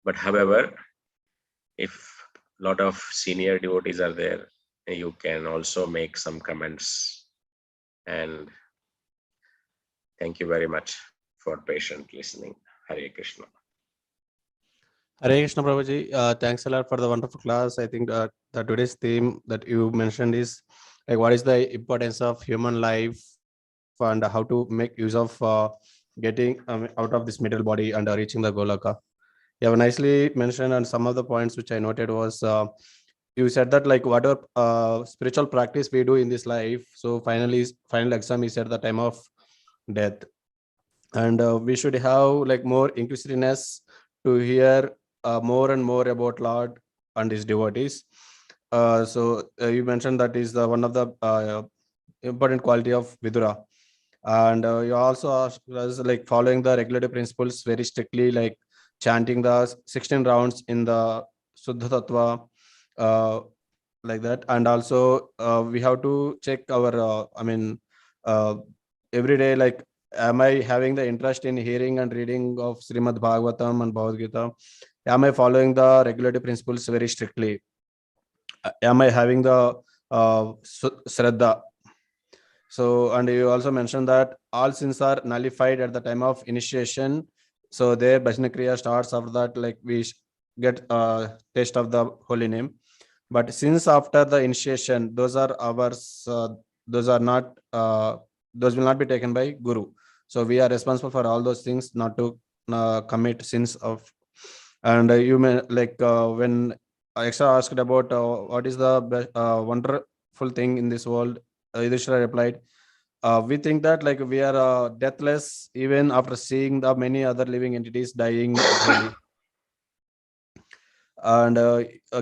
But however, if a lot of senior devotees are there, you can also make some comments. And thank you very much for patient listening. Hare Krishna. Hare Krishna, Prabhuji. Thanks a lot for the wonderful class. I think that today's theme that you mentioned is like what is the importance of human life and how to make use of getting out of this middle body and reaching the Golaka. You have nicely mentioned, and some of the points which I noted was you said that like whatever spiritual practice we do in this life, so final exam is at the time of death, and we should have like more inquisitiveness to hear more and more about Lord and his devotees. So you mentioned that is the one of the important quality of Vidura, and you also asked us like following the regulative principles very strictly, like chanting the 16 rounds in the Suddha Tattva, like that. And also we have to check our every day, like am I having the interest in hearing and reading of Srimad Bhagavatam and Bhagavad Gita? Am I following the regulative principles very strictly? Am I having the Shraddha? So, and you also mentioned that all sins are nullified at the time of initiation. So their Bhajana Kriya starts after that, like we get a taste of the holy name. But since after the initiation, those are ours, those are not, those will not be taken by Guru. So we are responsible for all those things, not to commit sins of. And you may like when Aksha asked about what is the wonderful thing in this world, Yudhishthira replied, we think that like we are deathless even after seeing the many other living entities dying daily. And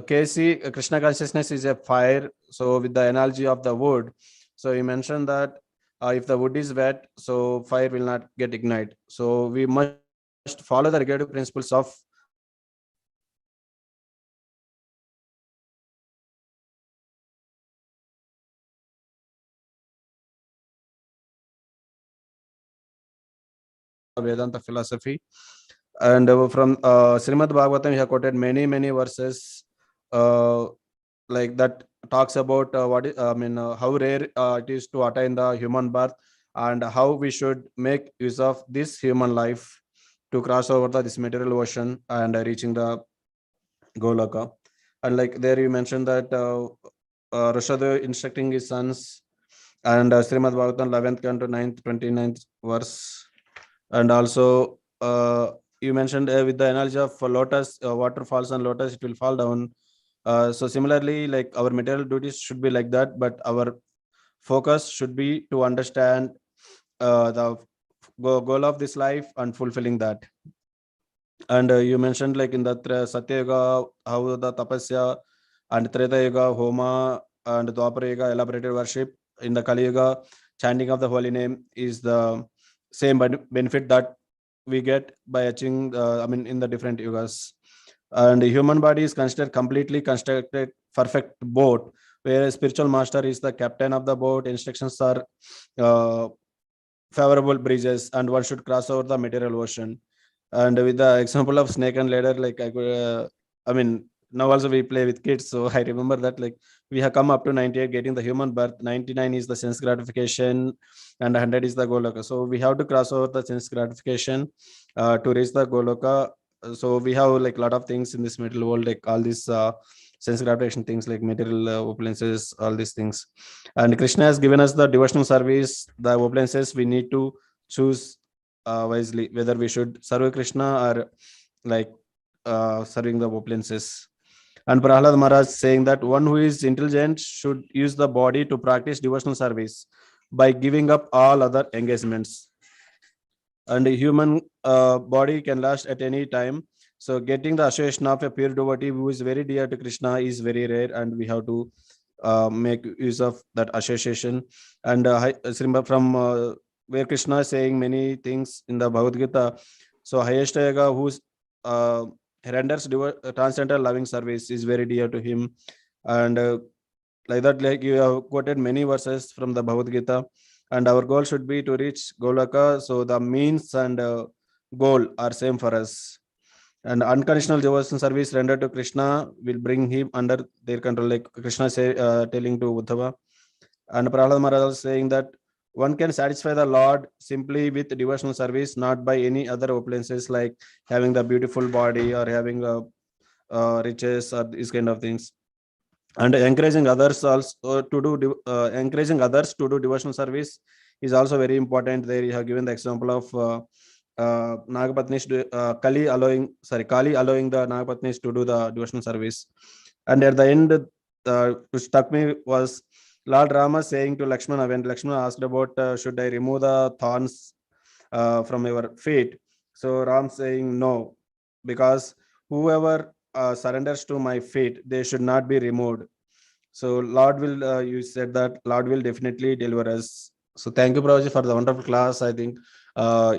Casey, Krishna consciousness is a fire. So with the analogy of the wood, so he mentioned that if the wood is wet, so fire will not get ignited. So we must follow the regulative principles of Vedanta philosophy. And from Srimad Bhagavatam, he have quoted many verses like that talks about how rare it is to attain the human birth, and how we should make use of this human life to cross over this material ocean and reaching the Goloka. And like there you mentioned that Rishabdev instructing his sons, and Srimad Bhagavatam 11th canto 9th 29th verse. And also you mentioned with the analogy of lotus, water falls on lotus, it will fall down. So similarly, like our material duties should be like that, but our focus should be to understand the goal of this life and fulfilling that. And you mentioned like in the Satya Yuga, how the tapasya, and Treta Yuga, Homa, and Dwapara Yuga, elaborated worship. In the Kali Yuga, chanting of the holy name is the same benefit that we get by achieving, in the different yugas. And the human body is considered completely constructed perfect boat, where a spiritual master is the captain of the boat. Instructions are uh, favorable breezes, and one should cross over the material ocean. And with the example of snake and ladder, like I could now also we play with kids, so I remember that like we have come up to 98 getting the human birth, 99 is the sense gratification, and 100 is the goloka. So we have to cross over the sense gratification to reach the goloka. So we have like a lot of things in this material world, like all these sense gratification things, like material opulences, all these things. And Krishna has given us the devotional service, the opulences. We need to choose wisely whether we should serve Krishna or like serving the opulences. And Prahlad Maharaj saying that one who is intelligent should use the body to practice devotional service by giving up all other engagements. And the human body can last at any time. So getting the association of a pure devotee who is very dear to Krishna is very rare, and we have to make use of that association. And from where Krishna is saying many things in the Bhagavad Gita. So highest yoga who's uh, renders transcendental loving service is very dear to him. And like that, like you have quoted many verses from the Bhagavad Gita, and our goal should be to reach Golaka. So the means and goal are same for us. And unconditional devotion service rendered to Krishna will bring him under their control, like Krishna say, telling to Uddhava. And Prahlad Maharaj is saying that one can satisfy the Lord simply with devotional service, not by any other opulences like having the beautiful body or having riches or these kind of things. And encouraging others also to do encouraging others to do devotional service is also very important. There you have given the example of Nagapatnis Kali allowing the Nagapatnis to do the devotional service. And at the end, which struck me was Lord Rama saying to Lakshmana, when Lakshmana asked about should I remove the thorns from your feet, so Ram saying no, because whoever surrenders to my feet, they should not be removed. So Lord will, you said that Lord will definitely deliver us. So thank you, Prabhuji, for the wonderful class. I think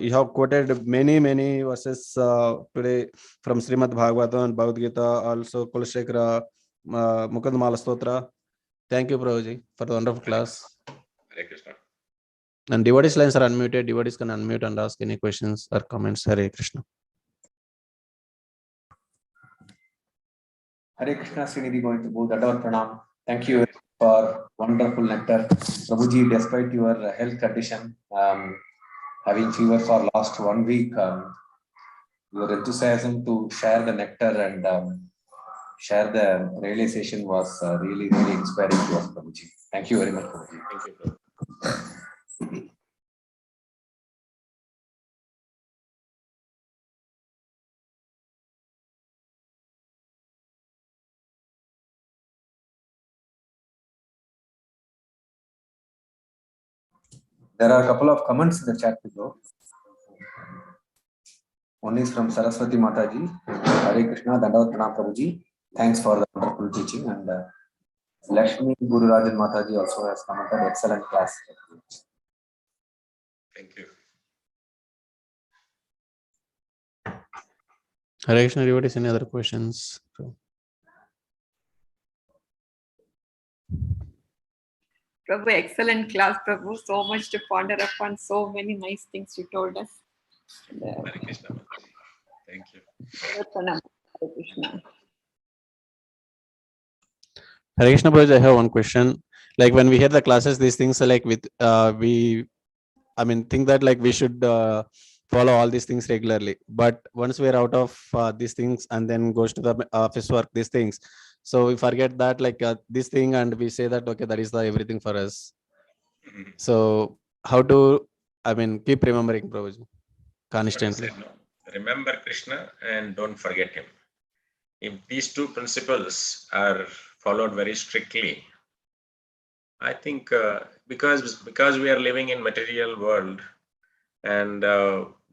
you have quoted many verses today from Srimad Bhagavatam and Bhagavad Gita, also Kulashekara, Mukandamala Stotra. Thank you, Prabhuji, for the wonderful class. Hare Krishna. And devotees lines are unmuted. Devotees can unmute and ask any questions or comments. Hare Krishna. Hare Krishna, Shrinidhi going to Buddha Pranam. Thank you for wonderful nectar. Prabhuji, despite your health condition, having fever for last 1 week, your enthusiasm to share the nectar and share the realization was really inspiring to us, Prabhuji. Thank you very much, Prabhuji. Thank you, Prabhu. There are a couple of comments in the chat below. One is from Saraswati Mataji. Hare Krishna, Dandavat Pranam Prabhuji. Thanks for the wonderful teaching. And Lakshmi Guru Rajan Mataji also has commented, excellent class. Thank you. Hare Krishna, devotees, any other questions? Prabhu, excellent class, Prabhu. So much to ponder upon, so many nice things you told us. Hare Krishna. Thank you. Pranam. Hare Krishna. Hare Krishna, Prabhuji, I have one question. Like when we hear the classes, these things are like with think that like we should follow all these things regularly. But once we're out of these things and then goes to the office work, these things. So we forget that like this thing and we say that, okay, that is the everything for us. Mhm. So how to, keep remembering Prabhuji What constantly. I said, no? Remember Krishna and don't forget him. If these two principles are followed very strictly, I think because we are living in material world and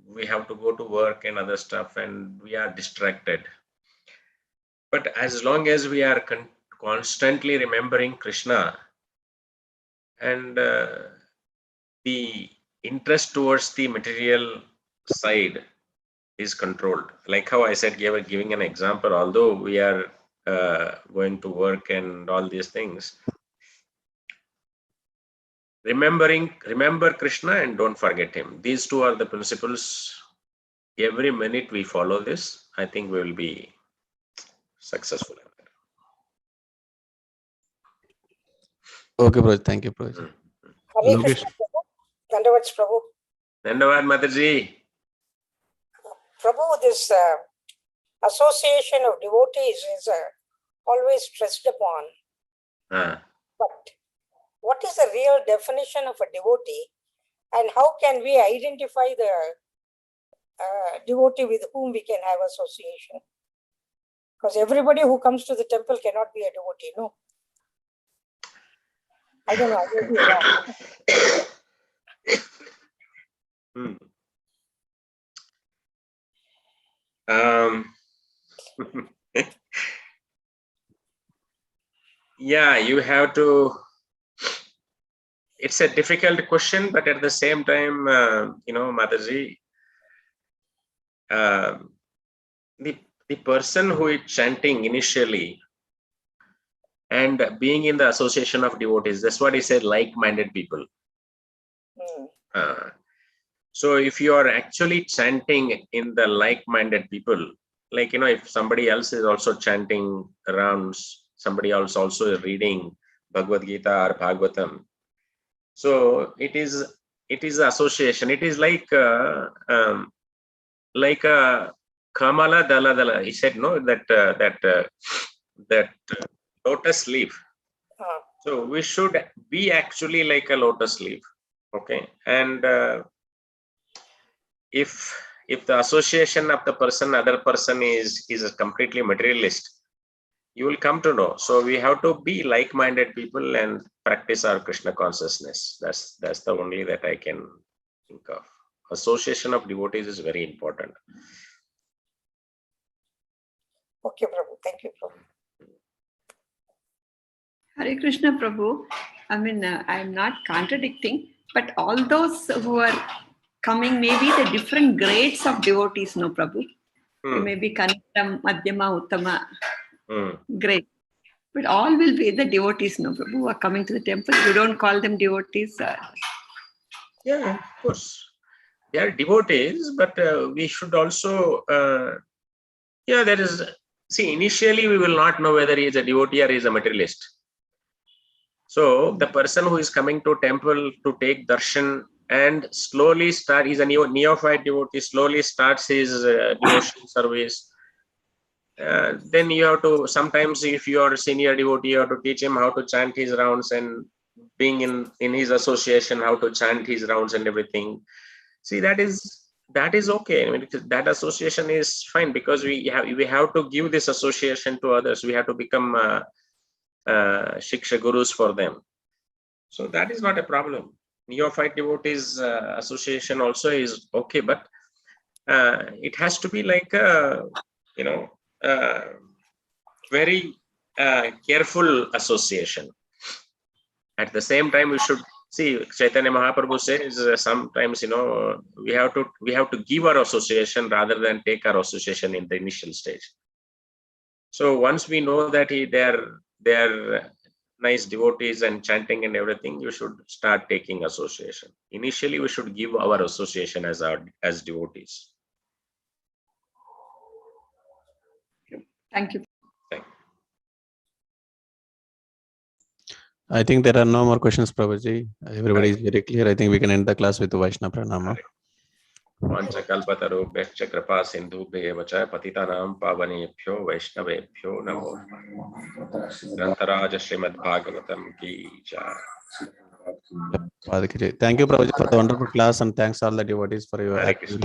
we have to go to work and other stuff and we are distracted. But as long as we are constantly remembering Krishna and the interest towards the material side is controlled. Like how I said, giving an example, although we are going to work and all these things, remember Krishna and don't forget him. These two are the principles. Every minute we follow this, I think we will be successful. Okay, Prabhuji. Thank you, Prabhuji. Hare Lokesh. Krishna Prabhu. Dandavats Prabhu. Dhanyavad Mataji. Prabhu, this association of devotees is always stressed upon. But what is the real definition of a devotee and how can we identify the devotee with whom we can have association? Because everybody who comes to the temple cannot be a devotee, no? I don't know. I may be wrong. Yeah, you have to. It's a difficult question, but at the same time, Mataji, the person who is chanting initially and being in the association of devotees, that's what he said, like-minded people. So if you are actually chanting in the like-minded people, like, if somebody else is also chanting around, somebody else also reading Bhagavad Gita or Bhagavatam. So it is association. It is like a Kamala Dala. He said, no, that lotus leaf. So we should be actually like a lotus leaf. Okay. And if the association of the other person is a completely materialist, you will come to know. So we have to be like-minded people and practice our Krishna consciousness. That's the only that I can think of. Association of devotees is very important. Okay, Prabhu. Thank you, Prabhu. Hare Krishna, Prabhu. I'm not contradicting, but all those who are coming may be the different grades of devotees, no, Prabhu? Maybe Kantam, Madhyama, Uttama grade. But all will be the devotees, no, Prabhu, who are coming to the temple. You don't call them devotees. Yeah, of course. They are devotees, but we should also, initially we will not know whether he is a devotee or he is a materialist. So the person who is coming to temple to take darshan and slowly he's a neophyte devotee, slowly starts his devotion service. Then you have to, sometimes if you are a senior devotee, you have to teach him how to chant his rounds and being in his association, how to chant his rounds and everything. See, that is okay. That association is fine because we have to give this association to others. We have to become Shiksha gurus for them. So that is not a problem. Neophyte devotees association also is okay, but it has to be like a, very careful association. At the same time, we should see Chaitanya Mahaprabhu says sometimes we have to give our association rather than take our association in the initial stage. So once we know that they are nice devotees and chanting and everything, you should start taking association. Initially, we should give our association as devotees. Thank you. I think there are no more questions, Prabhuji. Everybody is very clear. I think we can end the class with the Vaishnava Pranama. Vanchakalpatarubhyascha kripa sindhubhyev cha patitanam pavanebhyo vaishnavebhyo namo. Grantharaj Srimad Bhagavatam ki jai. Thank you, Prabhuji, for the wonderful class, and thanks all the devotees for your Hare active Krishna.